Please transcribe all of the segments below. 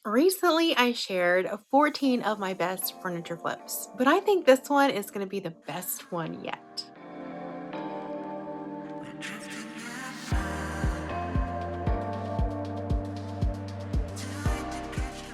Recently, I shared 14 of my best furniture flips, but I think this one is going to be the best one yet.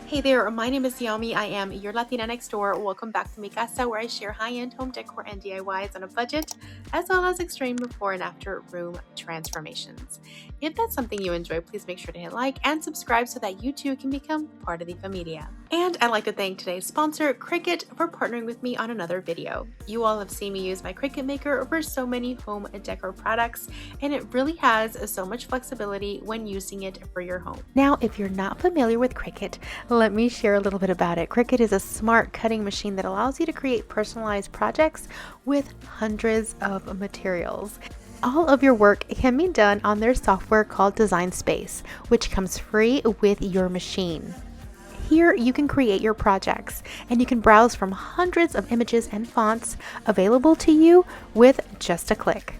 Hey there, my name is Naomi. I am your Latina next door. Welcome back to Mi Casa, where I share high-end home decor and DIYs on a budget, as well as extreme before and after room transformations. If that's something you enjoy, please make sure to hit like and subscribe so that you too can become part of the familia. And I'd like to thank today's sponsor, Cricut, for partnering with me on another video. You all have seen me use my Cricut maker for so many home decor products, and it really has so much flexibility when using it for your home. Now, if you're not familiar with Cricut, let me share a little bit about it. Cricut is a smart cutting machine that allows you to create personalized projects with hundreds of materials. All of your work can be done on their software called Design Space, which comes free with your machine. Here you can create your projects, and you can browse from hundreds of images and fonts available to you with just a click.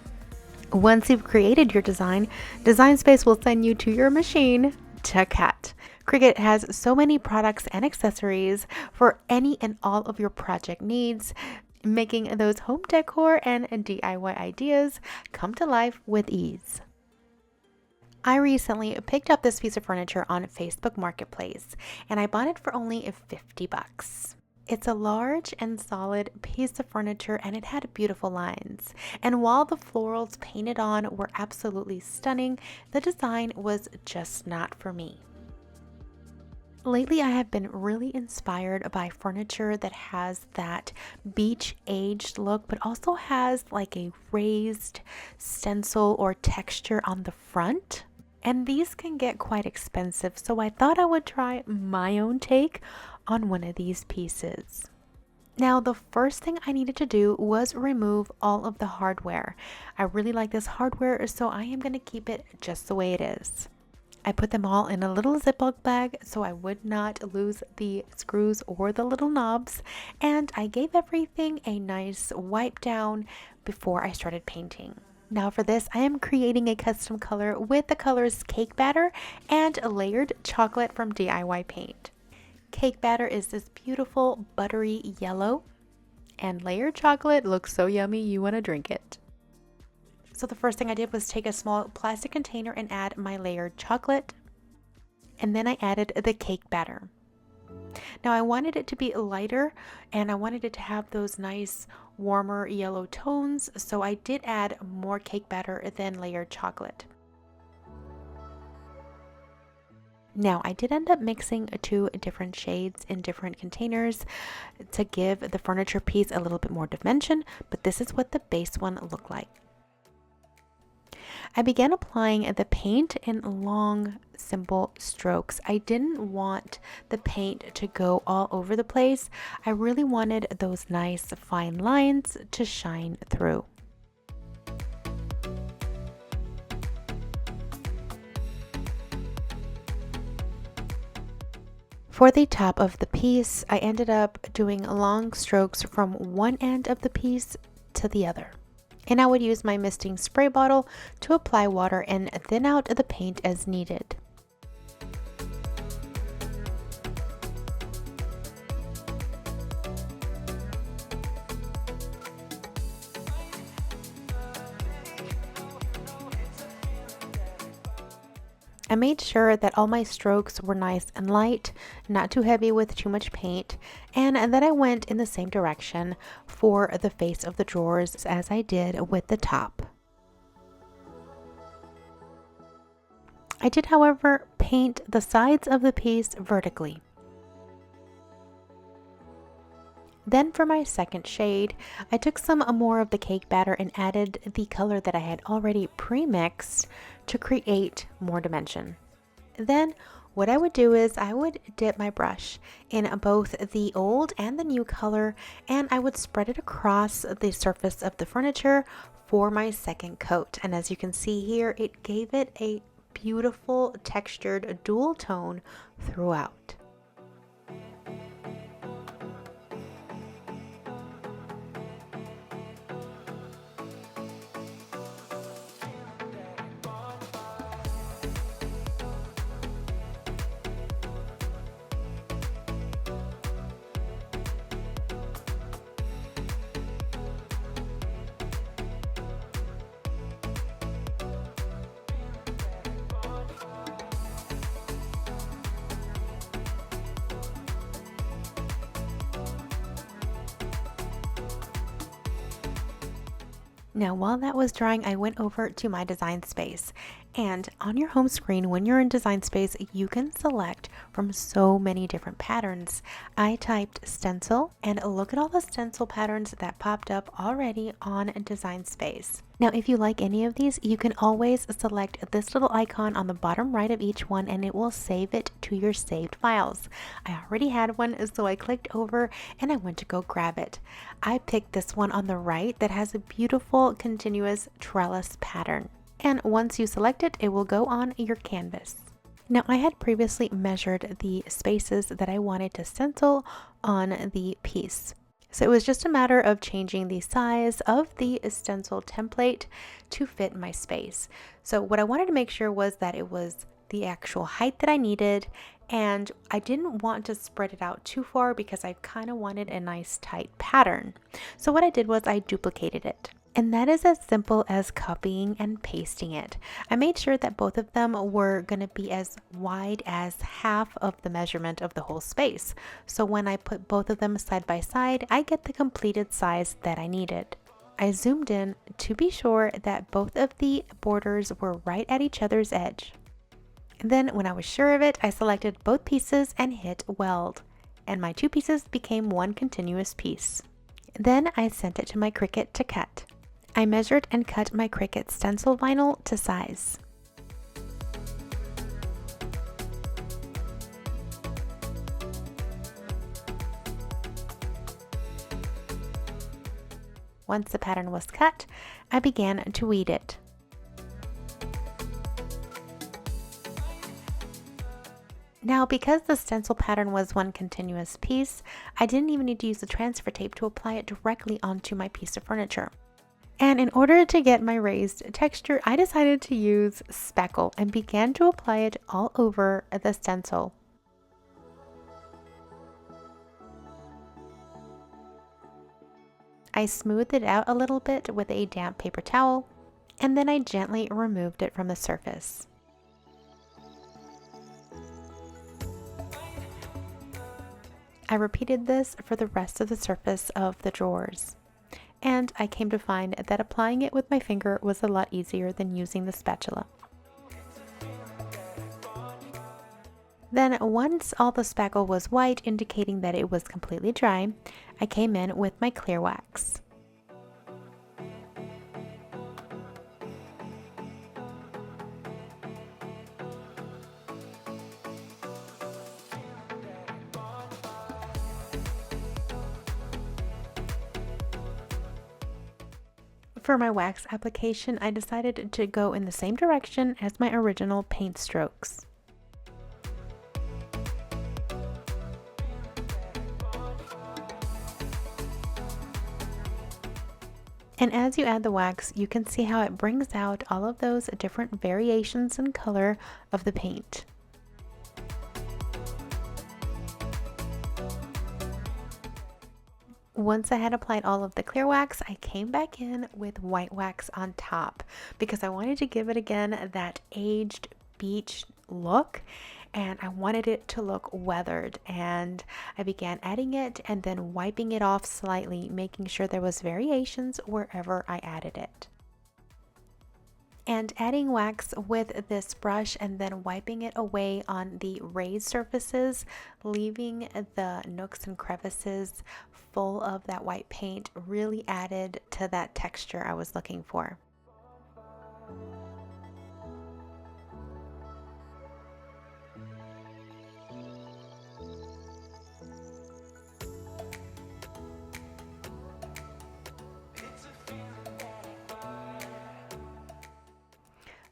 Once you've created your design, Design Space will send you to your machine to cut. Qriket has so many products and accessories for any and all of your project needs, making those home decor and DIY ideas come to life with ease. I recently picked up this piece of furniture on Facebook Marketplace, and I bought it for only 50 bucks. It's a large and solid piece of furniture, and it had beautiful lines. And while the florals painted on were absolutely stunning, the design was just not for me. Lately, I have been really inspired by furniture that has that beach aged look, but also has like a raised stencil or texture on the front. And these can get quite expensive, so I thought I would try my own take on one of these pieces. Now, the first thing I needed to do was remove all of the hardware. I really like this hardware, so I am going to keep it just the way it is. I put them all in a little Ziploc bag so I would not lose the screws or the little knobs, and I gave everything a nice wipe down before I started painting. Now for this, I am creating a custom color with the colors Cake Batter and Layered Chocolate from DIY Paint. Cake Batter is this beautiful buttery yellow, and Layered Chocolate looks so yummy you want to drink it. So the first thing I did was take a small plastic container and add my layered chocolate, and then I added the cake batter. Now I wanted it to be lighter, and I wanted it to have those nice warmer yellow tones, so I did add more cake batter than layered chocolate. Now I did end up mixing two different shades in different containers to give the furniture piece a little bit more dimension, but this is what the base one looked like. I began applying the paint in long, simple strokes. I didn't want the paint to go all over the place. I really wanted those nice fine lines to shine through. For the top of the piece, I ended up doing long strokes from one end of the piece to the other. And I would use my misting spray bottle to apply water and thin out the paint as needed. I made sure that all my strokes were nice and light, not too heavy with too much paint, and then I went in the same direction for the face of the drawers as I did with the top. I did, however, paint the sides of the piece vertically. Then for my second shade, I took some more of the cake batter and added the color that I had already pre-mixed to create more dimension. Then what I would do is I would dip my brush in both the old and the new color, and I would spread it across the surface of the furniture for my second coat. And as you can see here, it gave it a beautiful textured dual tone throughout. Now, while that was drying, I went over to my design space. And on your home screen, when you're in design space, you can select from so many different patterns. I typed stencil and look at all the stencil patterns that popped up already on design space. Now, if you like any of these, you can always select this little icon on the bottom right of each one and it will save it to your saved files. I already had one, so I clicked over and I went to go grab it. I picked this one on the right that has a beautiful continuous trellis pattern. And once you select it, it will go on your canvas. Now, I had previously measured the spaces that I wanted to stencil on the piece. So it was just a matter of changing the size of the stencil template to fit my space. So what I wanted to make sure was that it was the actual height that I needed, and I didn't want to spread it out too far because I kind of wanted a nice tight pattern. So what I did was I duplicated it. And that is as simple as copying and pasting it. I made sure that both of them were going to be as wide as half of the measurement of the whole space. So when I put both of them side by side, I get the completed size that I needed. I zoomed in to be sure that both of the borders were right at each other's edge. And then when I was sure of it, I selected both pieces and hit weld. And my two pieces became one continuous piece. Then I sent it to my Cricut to cut. I measured and cut my Cricut stencil vinyl to size. Once the pattern was cut, I began to weed it. Now, because the stencil pattern was one continuous piece, I didn't even need to use the transfer tape to apply it directly onto my piece of furniture. And in order to get my raised texture, I decided to use spackle and began to apply it all over the stencil. I smoothed it out a little bit with a damp paper towel, and then I gently removed it from the surface. I repeated this for the rest of the surface of the drawers. And I came to find that applying it with my finger was a lot easier than using the spatula. Then once all the spackle was white, indicating that it was completely dry, I came in with my clear wax. For my wax application, I decided to go in the same direction as my original paint strokes. And as you add the wax, you can see how it brings out all of those different variations in color of the paint. Once I had applied all of the clear wax, I came back in with white wax on top because I wanted to give it again that aged beach look, and I wanted it to look weathered. And I began adding it and then wiping it off slightly, making sure there was variations wherever I added it. And adding wax with this brush and then wiping it away on the raised surfaces, leaving the nooks and crevices full of that white paint, really added to that texture I was looking for.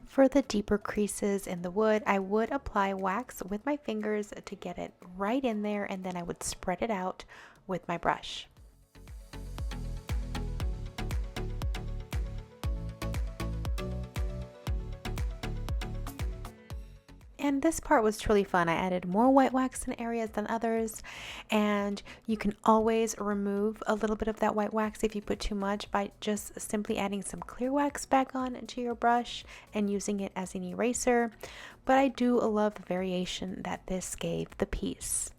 For the deeper creases in the wood, I would apply wax with my fingers to get it right in there, and then I would spread it out with my brush. And this part was truly fun. I added more white wax in areas than others, and you can always remove a little bit of that white wax if you put too much by just simply adding some clear wax back on to your brush and using it as an eraser. But I do love the variation that this gave the piece.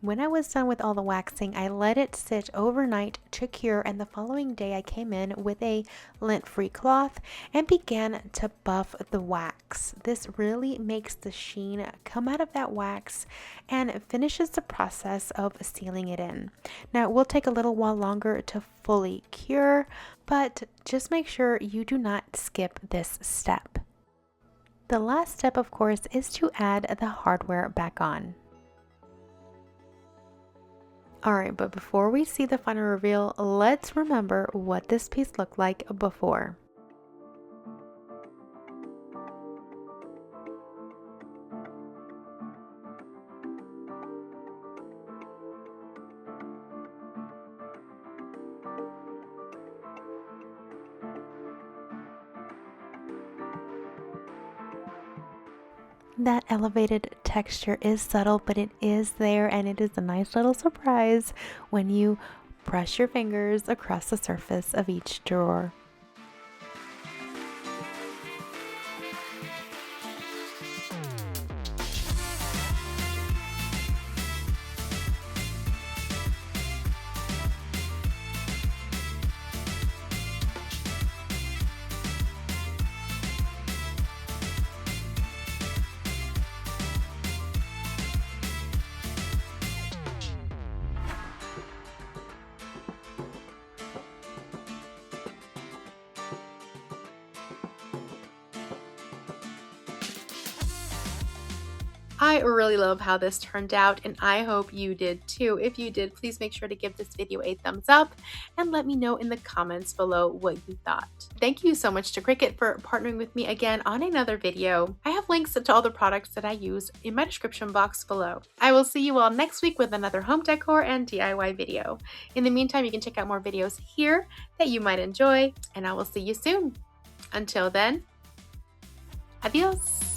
When I was done with all the waxing, I let it sit overnight to cure, and the following day I came in with a lint-free cloth and began to buff the wax. This really makes the sheen come out of that wax and finishes the process of sealing it in. Now it will take a little while longer to fully cure, but just make sure you do not skip this step. The last step, of course, is to add the hardware back on. Alright, but before we see the final reveal, let's remember what this piece looked like before. That elevated texture is subtle, but it is there, and it is a nice little surprise when you brush your fingers across the surface of each drawer. I really love how this turned out, and I hope you did too. If you did, please make sure to give this video a thumbs up and let me know in the comments below what you thought. Thank you so much to Cricut for partnering with me again on another video. I have links to all the products that I use in my description box below. I will see you all next week with another home decor and DIY video. In the meantime, you can check out more videos here that you might enjoy, and I will see you soon. Until then, adios.